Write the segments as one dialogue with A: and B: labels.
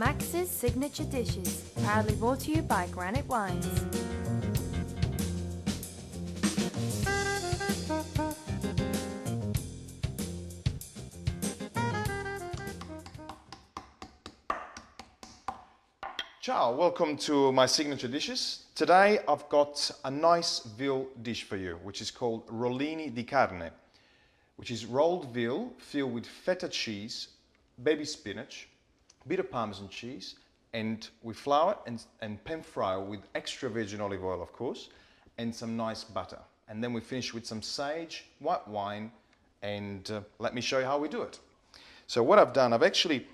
A: Max's Signature Dishes, proudly brought to you by Granite Wines.
B: Ciao, welcome to my signature dishes. Today I've got a nice veal dish for you, which is called Rollini di Carne, which is rolled veal filled with feta cheese, baby spinach, a bit of Parmesan cheese, and we flour and pan fry with extra virgin olive oil, of course, and some nice butter. And then we finish with some sage, white wine, and let me show you how we do it. So what I've done, I've actually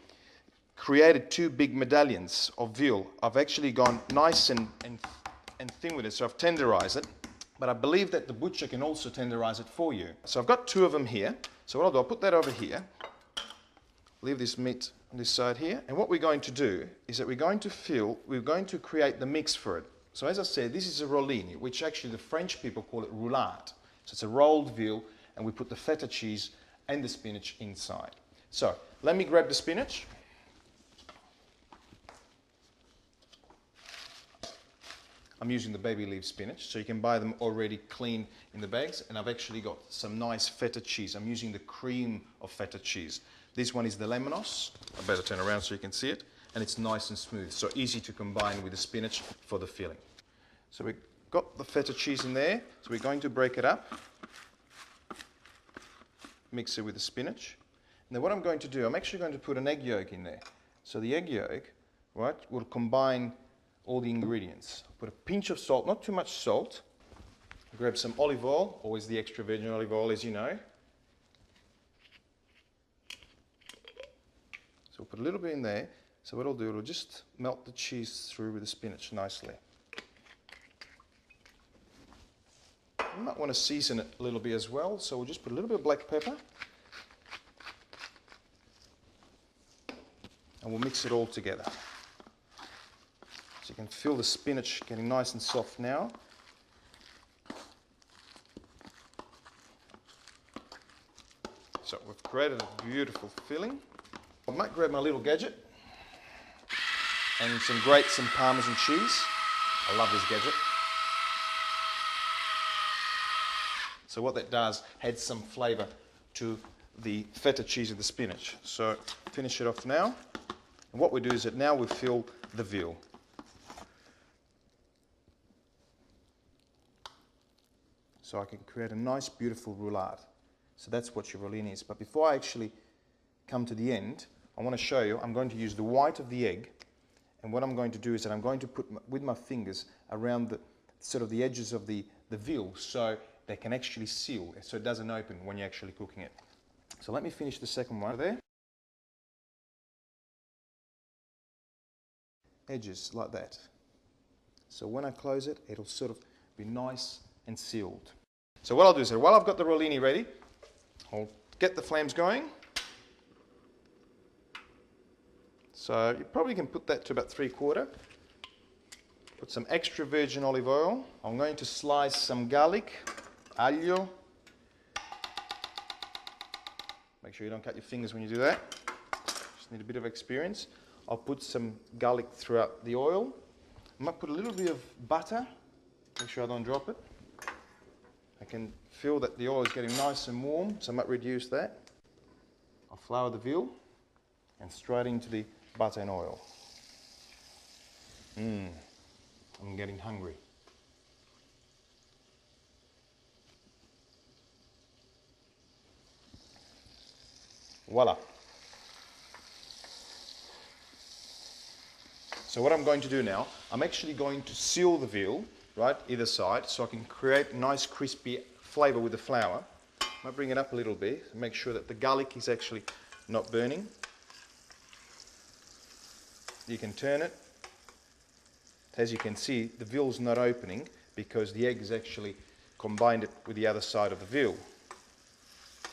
B: created two big medallions of veal. I've actually gone nice and thin with it, so I've tenderized it, but I believe that the butcher can also tenderize it for you. So I've got two of them here. So what I'll do, I'll put that over here, leave this meat on this side here, and what we're going to do is that we're going to create the mix for it. So as I said, this is a rollini, which actually the French people call it roulade. So it's a rolled veal, and we put the feta cheese and the spinach inside. So let me grab the spinach. I'm using the baby leaf spinach, so you can buy them already clean in the bags, and I've actually got some nice feta cheese. I'm using the cream of feta cheese. This one is the Lemnos. I better turn around so you can see it, and it's nice and smooth, so easy to combine with the spinach for the filling. So we've got the feta cheese in there, so we're going to break it up, mix it with the spinach, and then what I'm going to do, I'm actually going to put an egg yolk in there. So the egg yolk, right, will combine all the ingredients. Put a pinch of salt, not too much salt. Grab some olive oil, always the extra virgin olive oil, as you know. So we'll put a little bit in there. So what I'll do, it'll just melt the cheese through with the spinach nicely. You might want to season it a little bit as well, so we'll just put a little bit of black pepper. And we'll mix it all together. So you can feel the spinach getting nice and soft now. So we've created a beautiful filling. I might grab my little gadget and grate some Parmesan cheese. I love this gadget. So what that does, adds some flavour to the feta cheese and the spinach. So finish it off now. And what we do is that now we fill the veal. So I can create a nice, beautiful roulade. So that's what your rollini is. But before I actually come to the end, I want to show you, I'm going to use the white of the egg. And what I'm going to do is that I'm going to put, with my fingers, around the sort of the edges of the veal, so they can actually seal, so it doesn't open when you're actually cooking it. So let me finish the second one there. Edges, like that. So when I close it, it'll sort of be nice and sealed. So what I'll do is that while I've got the rollini ready, I'll get the flames going. So you probably can put that to about 3/4. Put some extra virgin olive oil. I'm going to slice some garlic, aglio. Make sure you don't cut your fingers when you do that. Just need a bit of experience. I'll put some garlic throughout the oil. I might put a little bit of butter. Make sure I don't drop it. I can feel that the oil is getting nice and warm, so I might reduce that. I'll flour the veal and straight into the butter and oil. I'm getting hungry. Voila. So what I'm going to do now, I'm actually going to seal the veal, right, either side, so I can create nice crispy flavour with the flour. I might bring it up a little bit, make sure that the garlic is actually not burning. You can turn it. As you can see, the veal's not opening because the egg has actually combined it with the other side of the veal.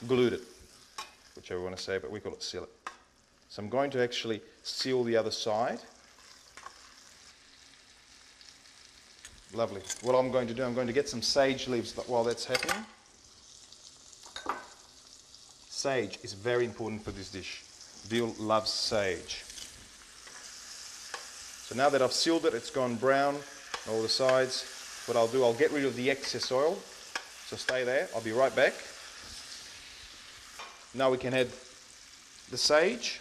B: Glued it, whichever you want to say, but we call it seal it. So I'm going to actually seal the other side. Lovely. What I'm going to do, I'm going to get some sage leaves while that's happening. Sage is very important for this dish. Veal loves sage. So now that I've sealed it, it's gone brown on all the sides. What I'll do, I'll get rid of the excess oil. So stay there, I'll be right back. Now we can add the sage.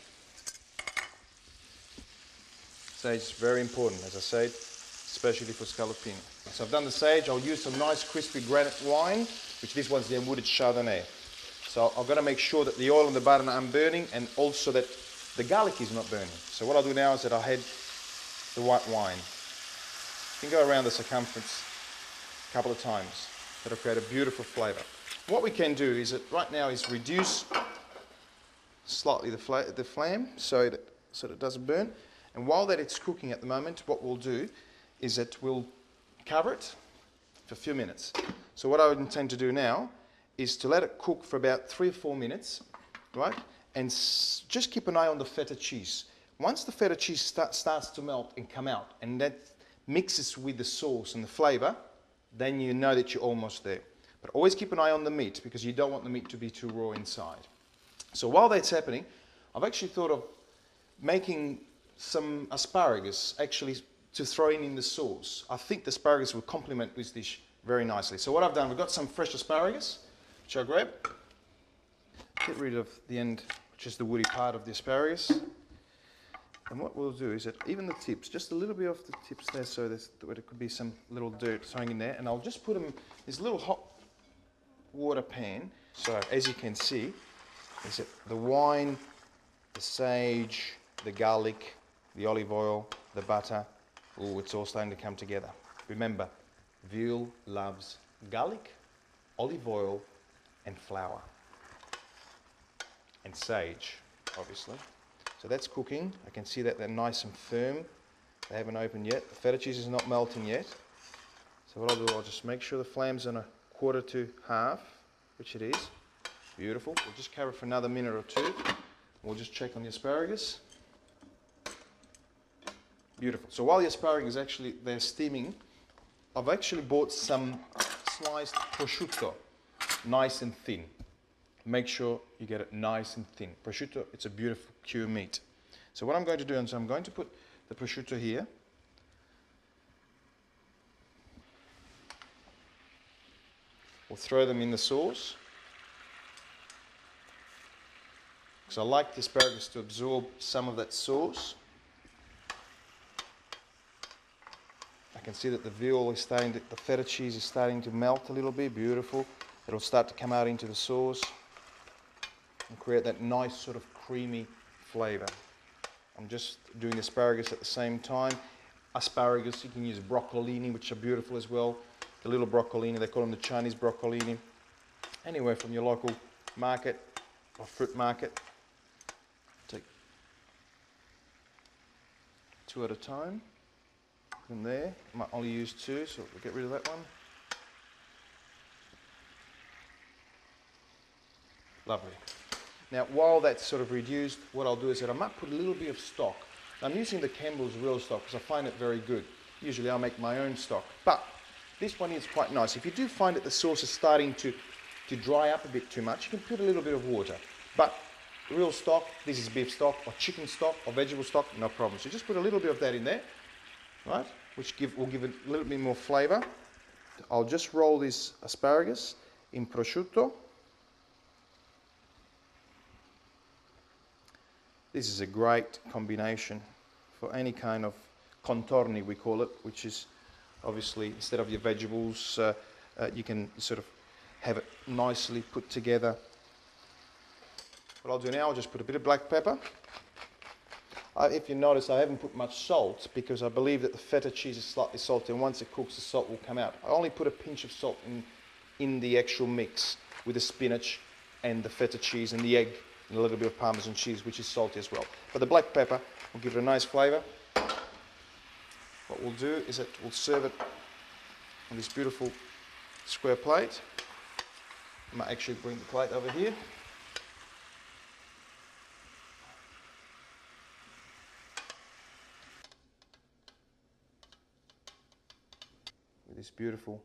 B: Sage is very important, as I said, especially for scallopini. So I've done the sage. I'll use some nice crispy granite wine, which this one's the unwooded Chardonnay. So I've got to make sure that the oil and the butter aren't burning, and also that the garlic is not burning. So what I'll do now is that I'll add the white wine. You can go around the circumference a couple of times. That'll create a beautiful flavour. What we can do is that right now is reduce slightly the flame so that it doesn't burn. And while that it's cooking at the moment, what we'll do is that we'll cover it for a few minutes. So what I would intend to do now is to let it cook for about 3 or 4 minutes, right? And just keep an eye on the feta cheese. Once the feta cheese starts to melt and come out, and that mixes with the sauce and the flavour, then you know that you're almost there. But always keep an eye on the meat, because you don't want the meat to be too raw inside. So while that's happening, I've actually thought of making some asparagus actually to throw in the sauce. I think the asparagus will complement this dish very nicely. So what I've done, we've got some fresh asparagus, which I'll grab. Get rid of the end, which is the woody part of the asparagus. And what we'll do is that even the tips, just a little bit of the tips there, so there could be some little dirt thrown in there, and I'll just put them in this little hot water pan. So as you can see, is that the wine, the sage, the garlic, the olive oil, the butter, oh, it's all starting to come together. Remember, veal loves garlic, olive oil, and flour, and sage, obviously. So that's cooking. I can see that they're nice and firm. They haven't opened yet. The feta cheese is not melting yet. So what I'll do, I'll just make sure the flame's on a 1/4 to 1/2, which it is. Beautiful. We'll just cover it for another minute or two. We'll just check on the asparagus. Beautiful. So while the asparagus they're steaming, I've actually bought some sliced prosciutto, nice and thin. Make sure you get it nice and thin. Prosciutto, it's a beautiful cured meat. So what I'm going to do is I'm going to put the prosciutto here. We'll throw them in the sauce, because I like the asparagus to absorb some of that sauce. I can see that the veal is the feta cheese is starting to melt a little bit. Beautiful. It'll start to come out into the sauce and create that nice sort of creamy flavour. I'm just doing asparagus at the same time. Asparagus, you can use broccolini, which are beautiful as well. The little broccolini, they call them the Chinese broccolini. Anywhere from your local market or fruit market. Take 2 at a time. Put them there. I might only use 2, so we'll get rid of that one. Lovely. Now, while that's sort of reduced, what I'll do is that I might put a little bit of stock. I'm using the Campbell's real stock because I find it very good. Usually I'll make my own stock, but this one is quite nice. If you do find that the sauce is starting to dry up a bit too much, you can put a little bit of water. But real stock, this is beef stock or chicken stock or vegetable stock, no problem. So just put a little bit of that in there, right? Which will give it a little bit more flavour. I'll just roll this asparagus in prosciutto. This is a great combination for any kind of contorni, we call it, which is obviously, instead of your vegetables, you can sort of have it nicely put together. What I'll do now, I'll just put a bit of black pepper. If you notice, I haven't put much salt because I believe that the feta cheese is slightly salty, and once it cooks, the salt will come out. I only put a pinch of salt in the actual mix with the spinach and the feta cheese and the egg and a little bit of Parmesan cheese, which is salty as well. But the black pepper will give it a nice flavour. What we'll do is that we'll serve it on this beautiful square plate. I might actually bring the plate over here. With this beautiful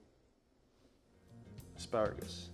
B: asparagus.